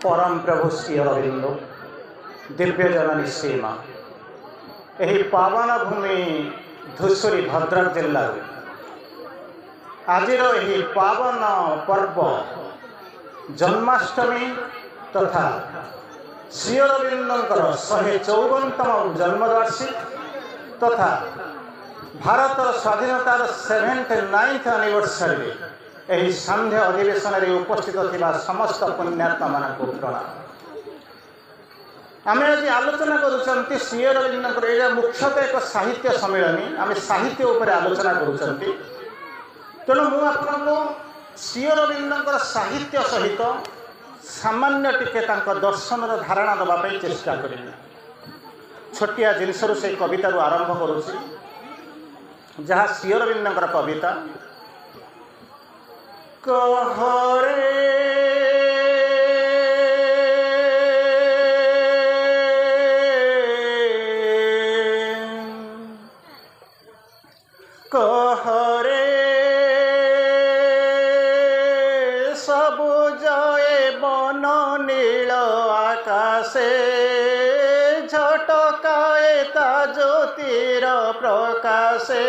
परम प्रभु श्री अरविंद दिव्य जननी सीमा यही पावन भूमि धूसुरी भद्रक जिला आज पावन पर्व जन्माष्टमी तथा श्री अरविंदर 154तम जन्मवार्षिकी तथा भारत स्वाधीनतार 79th एनिवर्सरी यही सांध्य अधिवेशन में उपस्थित थिबा समस्त पुण्यात्मा मानक प्रणाम। आम आज आलोचना करुँच श्री अरविंदर ये मुख्यतः एक साहित्य सम्मेलनी आम साहित्य उपर आलोचना करुँच तेणु मुझे श्री अरविंदर साहित्य सहित सामान्य टिके दर्शन धारणा देवाई चेष्टा करी छोटिया जिनसरू से कविता आरंभ करुँची जहाँ श्री अरविंदर कविता कहरे कहरे सबुज बन नील आकाशे झटकाए ता ज्योतिर प्रकाशे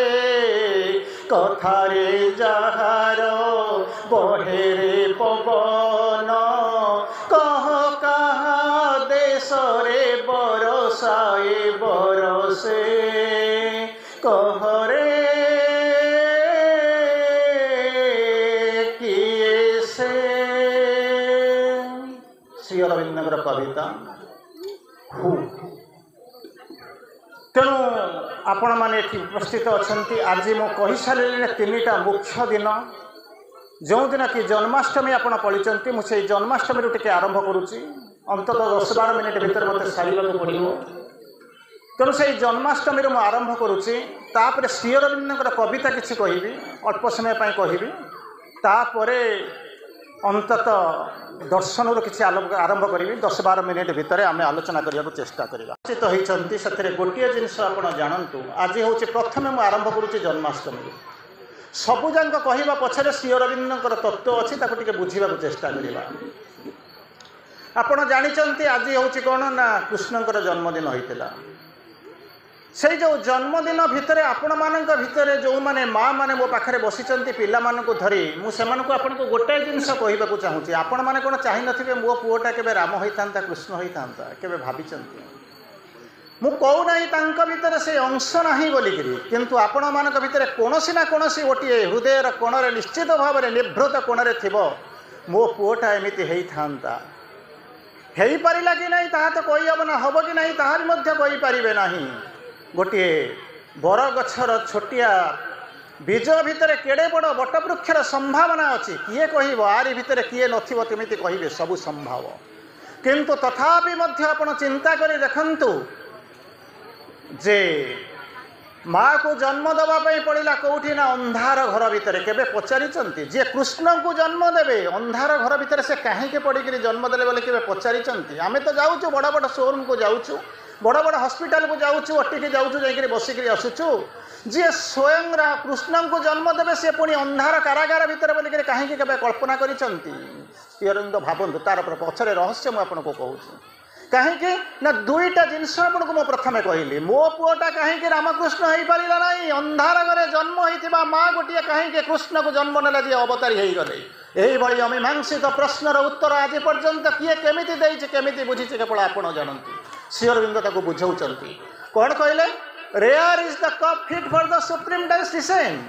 कथारे जहार बहेरे पवन कह कहा देश रे बरसाए बरसे कहरे किए से श्री अरविंदर कविता हु तेणु आपण मैंने उपस्थित अच्छा आज मुझे सारे 3टा मुख्य दिन जो दिन कि जन्माष्टमी आपड़ पढ़ी मुझे जन्माष्टमी टे आरंभ करुच्ची अंतत 10-12 मिनिट भितर मत सारे पड़ो तेणु से जन्माष्टमी मुझे आरंभ करुच्ची तापर श्री अरविंदर कविता किसी कहबी अल्प समय कहि तापर अंतत दर्शन किसी आरंभ करी 10-12 मिनिट भितर आम आलोचना करने को चेष्टा करवा होती से गोटे जिनस आप जानतु आज हूँ प्रथम मुझे आरंभ करुच्ची जन्माष्टमी सबुजाक कहवा पछरे श्री अरविंदर तत्व अच्छी टे बुझा चेष्टा करवा आपड़ जानते आज हूँ कौन ना कृष्णकर जन्मदिन होता से जो जन्मदिन भितर आपण मान भितर जो मैंने माँ मैंने मो पाखे बसी पिला धरी मुझे आपन को गोटाए जिनस कहवाक चाहूँगी आपण मैंने कौन चाह नी मो पुओटा के राम होता कृष्ण होता के भावी मु कहूना भितर से अंश ना बोलिकी किंतु आपण मान भितर कौन ना कौन गोटे हृदय कोणरे निश्चित भाव में निभृत कोणरे थी मो पुओटा एमती होता हो पारा कि नहीं ता तो कहीहब ना हम कि नहीं ताहारी ना गोटे बर गछर छोटिया बीज भितर केड़े बड़ बटवृक्षर संभावना अच्छी किए कह आरी भितर किए नमी कहे सबू संभव किंतु तथापि आपण चिंता करी देखंतु जे माँ को जन्म देवाई पड़ा कौटी ना अंधार घर भितर केबे पचारिचंती जे कृष्ण को जन्म देवे अंधार घर भितर से कहीं पड़ी जन्म देले बोले केबे पचारिचंती आमे तो जाऊँ बड़ बड़ शोरूम को जाऊँ बड़ बड़ हॉस्पिटल को जाऊँ अटिकी जाऊँ जाकि बसिक आसुचु जी स्वयं कृष्ण को जन्म देवे सी पुणी अंधार कारागार भितर बोलिक कहीं कल्पना करंद भावतु तार पछरे रहस्य मुझे कहूँ कहीं ना 2टा जिनस आपको प्रथम कहली मो पुओटा कहीं रामकृष्ण हो पारा ना अंधार घरे जन्म होता माँ गोटे कहीं कृष्ण को जन्म नेला जी अवतारी हो गले यही अमीमांसित प्रश्नर उत्तर आज पर्यंत किए केमी बुझी केवल आपड़ जानती श्री अरविंद बुझाऊँ कौन कहले rare is the cup fit for the supreme digestion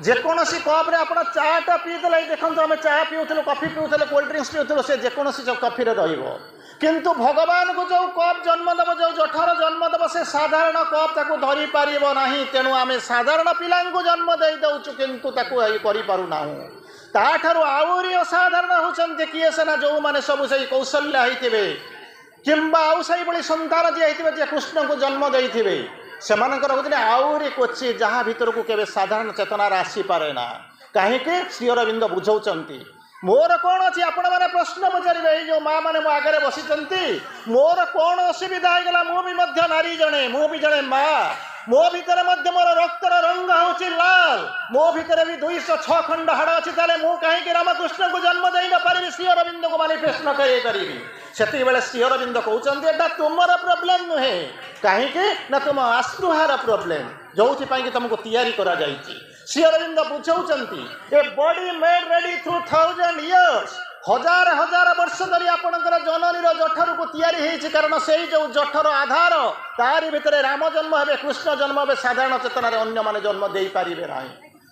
जेकोसी कप्रे आप चाटा पीते देखो आम चा पीऊँ कॉफी पीऊँ कोल्ड ड्रिंक्स पीऊँ से जेकोसी कफी किंतु भगवान को जो कप जन्म देव जो जठर जन्म देव से साधारण कप ताकू धरी पार ना तेणु आम साधारण पिला जन्म दे दौचु किंतु करना ताठू आहरी असाधारण होती किए सेना जो मैंने सब से कौशल्य होते किंबा आउ से भाई संतान जी होते कृष्ण को जन्म देते से आहरी कोची जहाँ भीतर को केवे साधारण चेतनार आसीपे ना कहीं श्री अरविंद बुझाऊँ मोर कौन अच्छी आपण मैंने प्रश्न पचारे जो माँ मैंने मो आगे बसी मोर कौन असुविधा होगा मुझे नारी जड़े मुझे जड़े माँ मो भितर मोर रक्तर रंग हूँ लाल मो भितर भी 206 खंड हाड़ अच्छी ताले मु कहीं रामकृष्ण को जन्म दे न पारि श्री अरविंद को मानिफेस्ट न करी सेति बेले श्री अरविंद कहते एटा तुमर प्रोब्लेम नुहे कहीं ना तुम आस्पृहार प्रोब्लेम जो कि तुमको तैयारी करा जाइछि। श्री अरविंद बुझाउछंती a body made ready through 1000 years हजार हजार वर्ष धरी आपणकर जननीर जठर को तैयारी होती कारण से जो जठर आधार तारी भितर राम जन्म हे कृष्ण जन्म हे साधारण चेतन अन्य माने जन्म दे पारे ना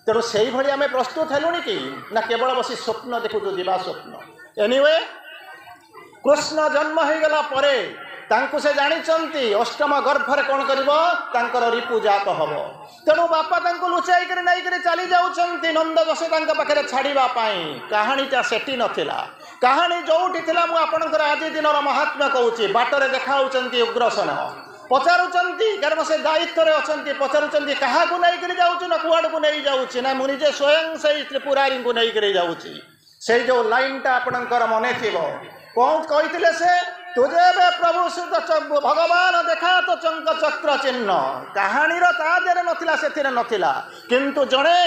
तेणु से भाई आम प्रस्तुत हेलुणी कि ना केवल बसी स्वप्न देखु दिवा स्वप्न। एनीवे कृष्ण जन्म हो गला परे तांकु से जानी अष्टम गर्भरे कौन कर रिपु जात हम तेणु बापा लुचाई नहीं चली जाऊँच नंद यशोदा पाखे छाड़ापी कहानीटा सेठी नथिला कहानी जोटी थी मुझे आज दिन महात्मा कहूँ बाटर देखा उग्रसेन पचारुंट कारण से दायित्व अच्छा पचारुंट क्या नहीं ना कुआड़ को नहीं जाऊँगी ना मुझे स्वयं से त्रिपुरारी को नहीं जाऊँगी से जो लाइनटा आपणकर मन थी कौन कही से तुझे बे प्रभु सुत भगवान देखा तो चंक चक्र चिन्ह कहानी तादेह नथिला से नथिला किंतु जड़े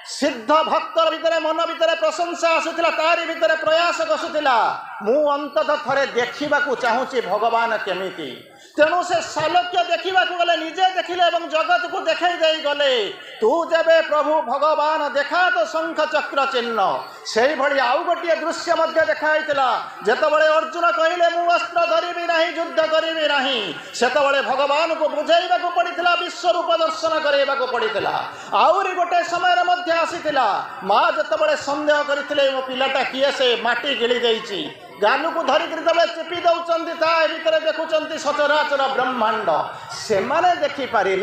सिद्ध भक्तर भितर मन भितर प्रशंसा आसूला तारी भितर प्रयास कसुला मु अंततः थरे देखा चाहूँगी भगवान केमिति तेणु से सालोक्य देखा गले निजे देखिले जगत को देखई दे गले तू जेबे प्रभु भगवान देखा तो शंख चक्र चिन्ह से भाई आउ गोटे दृश्य देखाईला जेतबळे अर्जुन कहले मु अस्त्र धरिबी नहीं युद्ध करिबी नहीं सेतबळे भगवान को बुझाइबा को पड़िथिला विश्वरूप दर्शन कराइबा पड़िथिला आउरी गोटे समय मध्य आसीथिला माँ जेतबळे संदेह करथिले मो पिलाटा किए से माटी गिली देइछि गालू को धरिक चिपी दौरान भितर देखुं सचराचर ब्रह्मांड से माने देखिपारे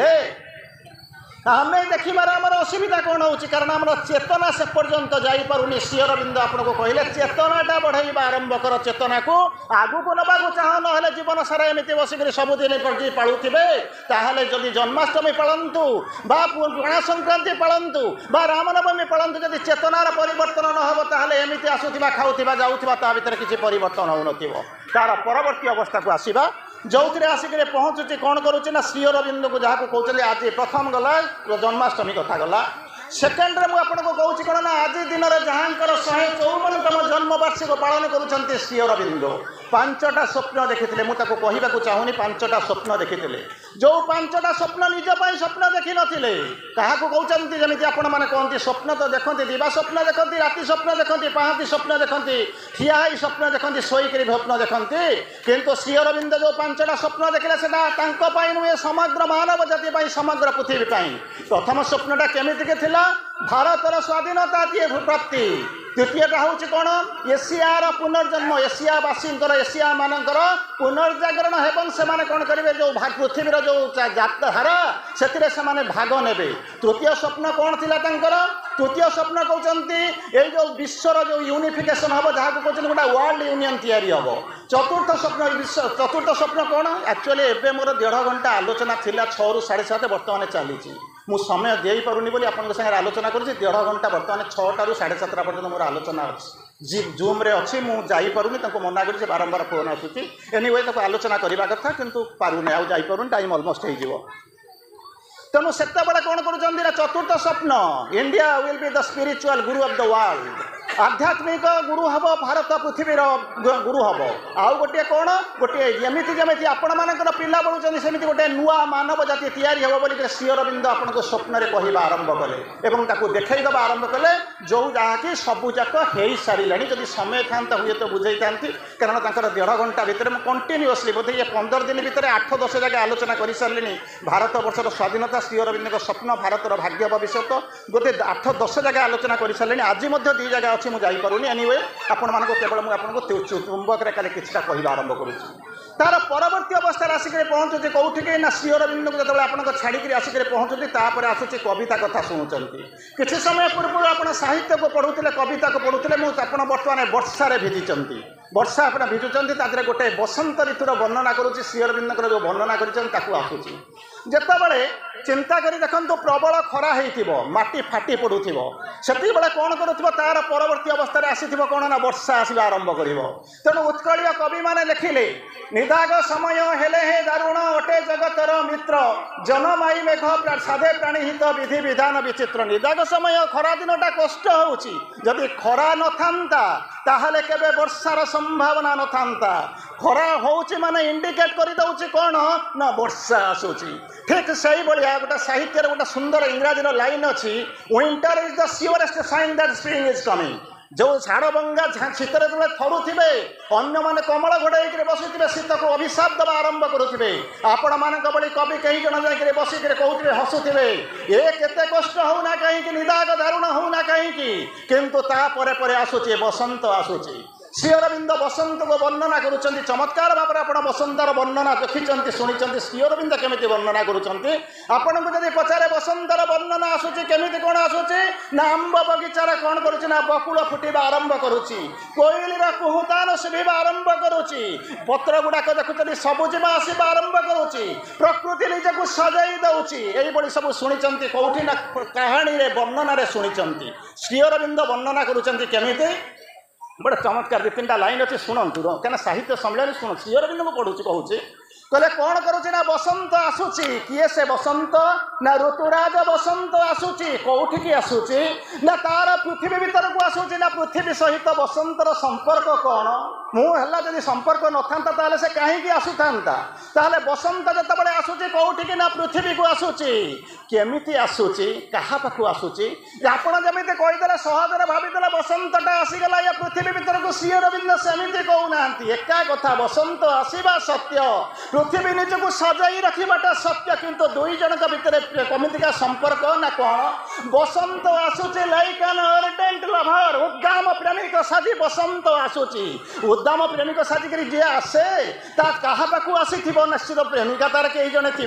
आम देखार आम असुविधा कौन हो कारण आम चेतना से पर्यंत जापरूनी श्री अरविंद आपको कहले चेतनाटा बढ़ाइबा आरंभ कर चेतना को आगु को नवा चाह ना जीवन सारा एमती बसिक सबुदिन पालुवे ताहले जदि जन्माष्टमी पालतु बा पणा संक्रांति पालतु बा रामनवमी पालतु जदि चेतनार परिवर्तन न हो ताहले एमती आसुवा खाऊा जाऊा ता भीतर किसी परिवर्तन हो तार परवर्ती अवस्था को आसवा जो आसिक पहुँचुची कौन करुच्ची ना श्री अरविंद को जहाँ कहते आज प्रथम गला जन्माष्टमी कथा गला सेकेंड में मुझे कहूँ कौन ना आज दिन में जहाँ 154तम जन्मवार्षिक पालन करुँच श्री अरविंद 5टा स्वप्न देखी मुझे कहवाक चाहूनी 5टा स्वप्न देखी जो 5टा स्वप्न निजपाई स्वप्न देखी नथिले क्या कहते जमी आपण मैंने कहते स्वप्न तो देखते दिवा स्वप्न देखते राति स्वप्न देखते पहाती स्वप्न देखते ठिया ही स्वप्न देखते शोक स्वप्न देखते किंतु श्री अरविंद जो 5टा स्वप्न देखले से नुहे समग्र मानव जाति समग्र पृथ्वी प्रथम स्वप्नटा केमितिके थिला भारतर स्वाधीनता प्राप्ति द्वितीयटा हूँ कौन एशियार पुनर्जन्म एशियावासी एशिया मानकर पुनर्जागरण एवं से कौन करेंगे जो पृथ्वीर जो हारा से भाग ने तृतीय स्वप्न कौन थी तृतीय स्वप्न कहते ये जो विश्वर जो यूनिफिकेशन हम जहाँ कहते गोटे वर्ल्ड यूनियन तैयारी हम चतुर्थ स्वप्न चतुर्थ स्वप्न कौन एक्चुअली एवं मोर 1.5 घंटा आलोचना थी 6 ରୁ 7:30 बर्तमान चली मु समय दे पारुनी बोली आपन संगे आलोचना करुँच 1.5 घंटा बर्तमान 6टा ରୁ 7:30 पर्यटन मोर आलोचना अच्छी जूम रे अच्छी मुझे जापारूनी मना कर बारंबार फोन आसूसी एनीवे आलोचना करने कथा किंतु पारूनी आउ जापारूनी टाइम अलमोस्ट हो तेणु से कौन कर चतुर्थ स्वप्न India will be the spiritual Guru of the world आध्यात्मिक गुरु हम भारत पृथ्वीर गुरु हम आउ गोटे कौन गोटे जमीती जमी आपण मानकर पिला बढ़ुं सेमती गोटे नुआ मानव जाति तैयारी हम बोलिक श्री अरविंद आपन स्वप्न कहवा आरंभ कले देखा आरंभ कले जो जहाँकि सबूक हो सारे जब समय था हुए तो बुझे था कारण 1.5 घंटा भितर कंटिन्यूअसली बोधे ये 15 दिन भितर 8-10 जगह आलोचना कर सारे भारत वर्षर स्वाधीनता श्री अरविंद स्वप्न भारतर भाग्य भविष्य बोधे 8-10 जगह आलोचना कर सारे आज 2 जगह अच्छी मुझे जापारूनी एनीवे आपण मानक केवल मुझे चुंबक रेखा किसी कहवा आरंभ करुँच तार परवर्ती अवस्था आसिक पहुँचुचे कौटिक ना श्री अरविंद को जो आप छाड़ी आसिक पहुँचुती आसूँ कविता कथा शुणुंट किसी समय पूर्व आप साहित्य को पढ़ुते कविता को पढ़ुते मुझे बर्तमान वर्षार भिजिंट वर्षा आप भिजुंट तादे गोटे बसंत ऋतुर वर्णना करुँच श्री अरविंद जो वर्णना करूँ जितेबाला चिंता कर देखो प्रबल खरा होती फाटी पड़ू से कौन करुव तार परवर्ती अवस्था आसी कौन ना वर्षा आसवा आरंभ कर तेणु उत्कलीय कवि मैंने लिखिले निदाग समय हेले हे दारुण अटे जगतर मित्र जनमाई मेघ साधे प्राणी हित विधि विधान विचित्र निदाग समय खरा दिनटा कष्ट होची जदि खरा न था ताहले केबे वर्षार संभावना न था ଖରା ହେଉଛି ମାନେ ଇଣ୍ଡିକେଟ୍ କରିଦେଉଛି କ'ଣ ନା ବର୍ଷା ଆସୁଛି। ଠିକ୍ ସେଇଭଳିଆ ଗୋଟେ ସାହିତ୍ୟରେ ଗୋଟେ ସୁନ୍ଦର ଇଂରାଜୀର ଲାଇନ୍ ଅଛି, winter is the surest sign that spring is coming. ଯେଉଁ ଝାଡ଼ଭଙ୍ଗା ଶୀତରେ ଯେତେବେଳେ ଥରୁଥିବେ, ଅନ୍ୟମାନେ କମଳ ଘୋଡ଼େଇକିରି ବସିଥିବେ, ଶୀତକୁ ଅଭିଶାପ ଦେବା ଆରମ୍ଭ କରୁଥିବେ, ଆପଣମାନଙ୍କ ଭଳି କବି କେହି ଜଣ ଯାଇକରି ବସିକରି କହୁଥିବେ, ହସୁଥିବେ, ଏ କେତେ କଷ୍ଟ ହେଉନା କାହିଁକି, ନିଦାଗ ଦାରୁଣ ହେଉନା କାହିଁକି, କିନ୍ତୁ ତାପରେ ପରେ ଆସୁଛି ବସନ୍ତ ଆସୁଛି। ଶ୍ରୀ ଅରବିନ୍ଦ ବସନ୍ତକୁ ବର୍ଣ୍ଣନା କରୁଛନ୍ତି ଚମତ୍କାର ଭାବରେ। ଆପଣ ବସନ୍ତର ବର୍ଣ୍ଣନା ଦେଖିଛନ୍ତି, ଶୁଣିଛନ୍ତି। ଶ୍ରୀ ଅରବିନ୍ଦ କେମିତି ବର୍ଣ୍ଣନା କରୁଛନ୍ତି? ଆପଣଙ୍କୁ ଯଦି ପଚାରେ ବସନ୍ତର ବର୍ଣ୍ଣନା ଆସୁଛି କେମିତି, କ'ଣ ଆସୁଛି ନା ଆମ୍ବ ବଗିଚାରେ କ'ଣ କରୁଛି ନା ବକୁଳ ଫୁଟିବା ଆରମ୍ଭ କରୁଛି, କୋଇଲିର କୁହୁତାନ ଶୁଭିବା ଆରମ୍ଭ କରୁଛି, ପତ୍ର ଗୁଡ଼ାକ ଦେଖୁଛନ୍ତି ସବୁଜିମା ଆସିବା ଆରମ୍ଭ କରୁଛି, ପ୍ରକୃତି ନିଜକୁ ସଜାଇ ଦେଉଛି। ଏଇଭଳି ସବୁ ଶୁଣିଛନ୍ତି, କେଉଁଠି ନା କାହାଣୀରେ ବର୍ଣ୍ଣନାରେ ଶୁଣିଛନ୍ତି। ଶ୍ରୀ ଅରବିନ୍ଦ ବର୍ଣ୍ଣନା କରୁଛନ୍ତି କେମିତି? बड़े चमत्कार 2-3टा लाइन अच्छे शुणु क्या साहित्य सम्मेलन शुणु। श्री अरविंद को पढ़ुची कहूँ कहले कौन करुच्ची ना बसंत आसूची। किए से बसंत ना ऋतुराज बसंत आसूची। कौटिकी आसूची ना तार पृथ्वी भीतर को आसूची ना पृथ्वी सहित बसंतर संपर्क कौन मुझे जब संपर्क न था से कहीं आसूता ताले बसंत जिते आसूची कौटिकी ना पृथ्वी को आसूची केमिति आसूची क्या पाखु आसूची आपण जमी कहीदे सहजरे भावीदे बसंतटा आसीगला या पृथ्वी भीतर को श्री अरविंद सेमती कहूना एका कथा बसंत आसवा सत्य पृथ्वी निजक सजाई रखा सत्य किंतु दुई जनक भितर कमितिका संपर्क ना कौन बसंत आसूची लाइक एन अर्डेंट लवर उद्दाम प्रेमिक साजी बसंत आसूची उद्दाम प्रेमिक साजिक जी आसे क्या पाखु आसी निश्चित प्रेमिका तार कई जड़े थी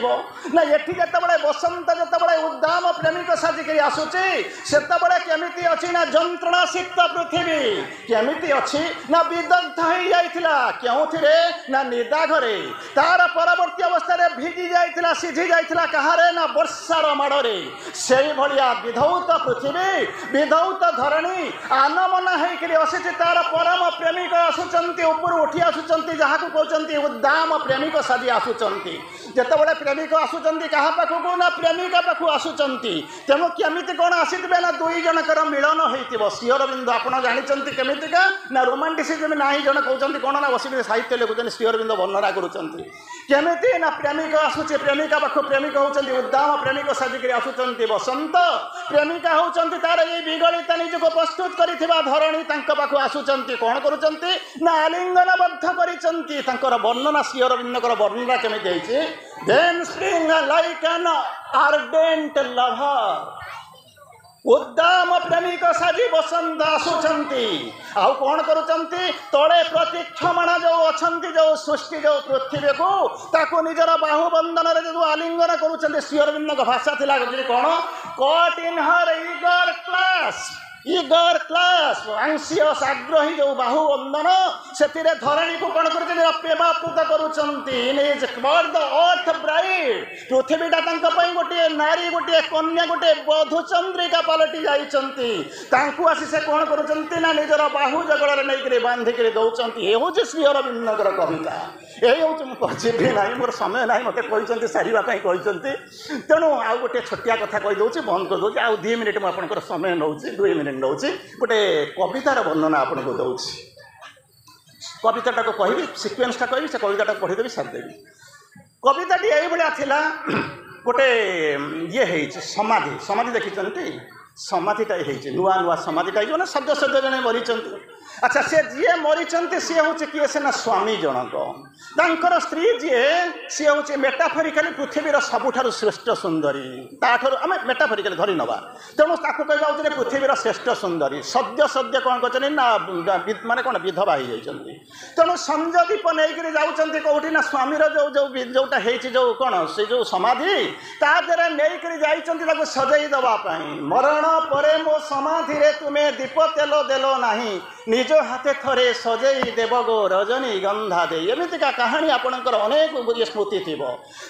ना ये जिते बसंत जिते उद्दाम प्रेमिक साजिक आसूची सेतबले केमिति अच्छी ना जंत्रणासिक्त पृथ्वी केमिति अच्छी ना विदग्ध हो जाइथिला क्योंथिरे ना निदा घरे तार परवर्ती अवस्था भिजी जाइथिला सिझी जाइथिला कहारे ना वर्षार माड़े से भलिया विधौत पृथ्वी विधौत धरणी आनमना होकर आसी तार परम प्रेमिक आसुचंती ऊपर उठी आसुचंती जहाँ को कहते उद्दाम प्रेमिक साजी आसुचंती जितेबाला प्रेमिक आसुचंती क्या पाखक ना प्रेमिका पाखु आसुचंती तेणु केमिति कौन आसीथे ना दुई जनकर मिलन हो श्री अरविंद आपड़ जानते केमितिका ना रोमांटिसिज्म ना ही जन कहते कौन ना बस साहित्य लिखुं श्री अरविंद वर्णना करुँच केमिति ना प्रेमिक आसूची प्रेमिका पाखु प्रेमिक होती उद्दाम प्रेमिक साजिक आसुचंती बसंत प्रेमिका होती तार ये विगलित निजक प्रस्तुत कर धरणी पाखु आसुचंती कौन करुँच ना आलिंगनबद्ध कर वर्णना श्री अरविंद वर्णना केमिति then spring like an ardent lover उद्दाम प्रेमिक साजी बसंत आसुचंती आउ कौन करुचंती तले प्रतीक्षमाण जो अच्छी जो सृष्टि जो पृथ्वी को ताकू निजर बाहुबंधन जो आलिंगन करुचंती श्री अरविंद भाषा थिला कौन कट in her eager clasp anxious आग्रही जो बाहुबंधन से धरणी को कौन करेवाप्लुत कर अर्थ ब्राइड पृथ्वीटा गोटे नारी गोटे कन्या गोटे बधुचंद्रिका पलटि जाती आसी से कौन कर निजर बाहु जगड़े नहीं बांधिक दौरान ये हूँ श्री अरविंद कविता यही हूँ जीवी ना मोर समय ना मत कहते सारे कहते तेणु आउ गोटे छोटिया कथा कहीदे बंद करदे आउ 2 मिनिट मुझे समय नौ 2 मिनिट नौ गोटे कवितार वर्णना आपको दूसरी कविताटा को कहि सिक्वेन्सटा कहि से कविताटा पढ़ीदेवी सारिदेवी कविताटी यही गोटे ये समाधि समाधि देखी समाधिटा नुआ नुआ समाधिटा जो सद्य सद्य जन मरी अच्छा से जी मरी सी हूँ किए से ना स्वामी जनक तांकर स्त्री जी सी हूँ मेटाफोरिकाली पृथ्वीर सबुठार श्रेष्ठ सुंदरी ताठर आम मेटाफोरिकाली धरी नवा तेणु ताकू कह पृथ्वीर श्रेष्ठ सुंदरी सद्य सद्य कौन कर ना माने कौन विधवा हो जाती तेणु संजदीप नहीं जाऊँच कौटी ना स्वामीर जो जो जोटा जो कौन से जो समाधि ता द्वारा नहीं सजाई देवाई मरण पर मो समाधि तुम्हें दीप तेल देल नहीं निज हाथे थरे सजई देव गो रजनी गंधा दे एमतीका कहानी आपणकर अनेक स्मृति थी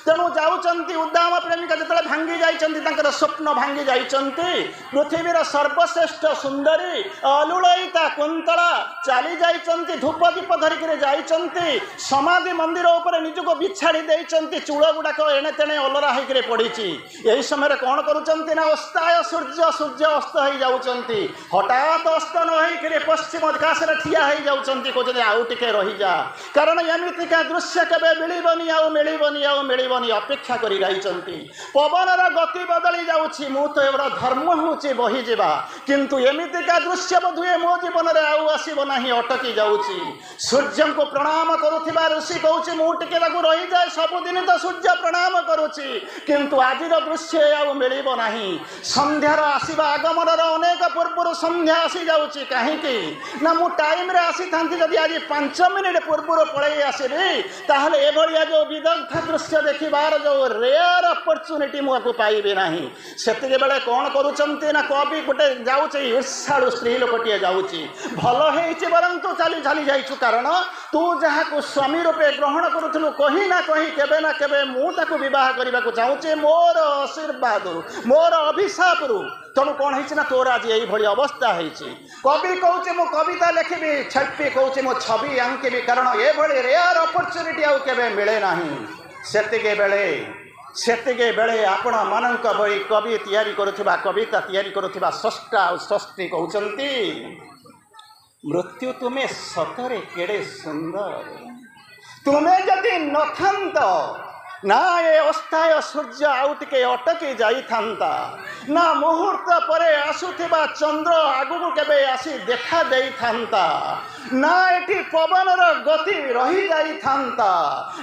तेणु जाऊँच उद्दाम प्रेमिका जो भांगी जाती स्वप्न भांगी जाती पृथ्वीर सर्वश्रेष्ठ सुंदरी अलुलयिता कुंतला चली जाती धूप दीप धरिक जाती समाधि मंदिर उपर निजक बिछाड़ी देती चूल गुड़ाक एणे तेणे अलरा होकर पड़ी यही समय कौन करुँच ना अस्ताय सूर्य सूर्य अस्त हो जाती हठात अस्त न होकर पश्चिम पश्चिम आकाश में ठिया हो जाउछंती कहते आउ टिके रही जा कारण एमितिका दृश्य केबे मिलबनी आउ मिलबनी आउ मिलबनी अपेक्षा करी रहिछंती पवनर गति बदली जाउछि मु तो एबरा धर्म होछि बही जेबा किंतु एमितिका दृश्य बधुए मो जीवन रे आउ आसीबो नाही अटकी जाउछि सूर्य को प्रणाम करुथिबा ऋषि कहउछि मु टिके लागू रही जाय सब दिन तो सूर्य प्रणाम करुछि किंतु आजिर दृश्य आउ मिलिबो नाही संध्यार आसीबा आगमनर अनेक पूर्व संध्या आसी जाउछि काहेकि ना मु टाइम रे आसी थांती जदि आज 5 मिनिट पूर्व पळै आसीबी ताहले एभलिया जो विदग्ध दृश्य देखिबार जो रेयर अपॉर्चुनिटी मुझे पाइबे नाही सेतिके बेले कोन करूचंती ना कवि गोटे जाउछि ईर्षाळु स्त्री लोकटिए जाउछि भल हेइछि बरं तू चली चली जाइछु कारण तू जहा को स्वामी रूपे ग्रहण करूथलु कहीं ना कहीं केबे ना केबे मु ताकू विवाह करबा को चाहूछि मोर आशीर्वाद मोर अभिशाप रु तेणु कौन है तोर आज ये अवस्था है कवि कौचे मो कविता लिखी छपी कौचे मो छवि आंकिबी कारण ये रेयर अपॉर्चुनिटी आउ केबे मिले नाही सेतिके बेले आपण मानक भई कवि तैयारी करुथिबा कविता तैयारी करुथिबा स्रष्टा और सृष्टि कहउचंती मृत्यु तुम्हें सतरे केड़े सुंदर तुम्हें जदि नथांत ना ये अस्थाय सूर्य आउ टिके अटकी जाई थांता ना मुहूर्त परे आसुथिबा चंद्र आगु केबे आसी देखा देई थांता ना एटी पवनर गति रही जाई थांता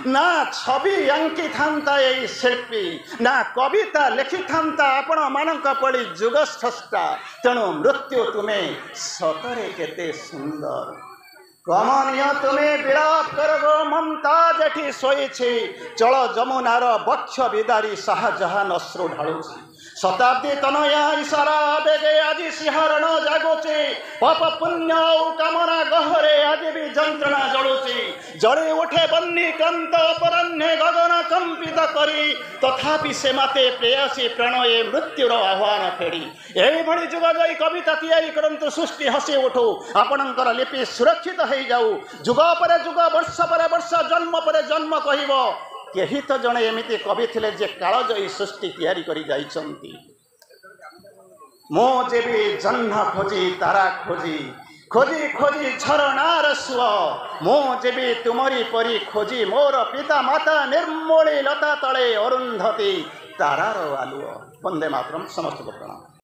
ना छवि आंकी थांता ये शिल्पी ना कविता लिखि थांता आपण मानक पड़ी जुग स्रष्टा तेणु मृत्यु तुम्हें सतरे केते सुंदर कमनीय तुम्हें विलाप करबो ममताज एठी सोईछि चल जमुनार बक्ष विदारी शाहजहान अश्रु ढालुछि शताब्दी तनया इशारा बेगे आज सिंहरण जागुछि पाप पुण्य कामना गहरे आज भी जंत्रणा जलुछि जड़े उठे बन्नी कंत अपराह्ने गगन कंपित करी तथापि से माते प्रेयसी प्रणये मृत्युर आह्वान फेरी एही भली जुग जाई कविता तैयारी करंतु सृष्टि हसी उठू आपणकर लिपि सुरक्षित हो जाऊ जुग पर जुग वर्ष पर वर्ष जन्म पर जन्म कहब केही तो जड़े एमती कवि थिले जे कालजयी सृष्टि तैयारी करी जाइछंती मो जेबी जह्न खोजी तारा खोजी खोजी खोजी झरणार सुव मो जेबी तुमरी परी खोजी मोर पिता माता निर्मली लता तले अरुंधती तारार आलुओ। वंदे मातरम। समस्त प्रणाम।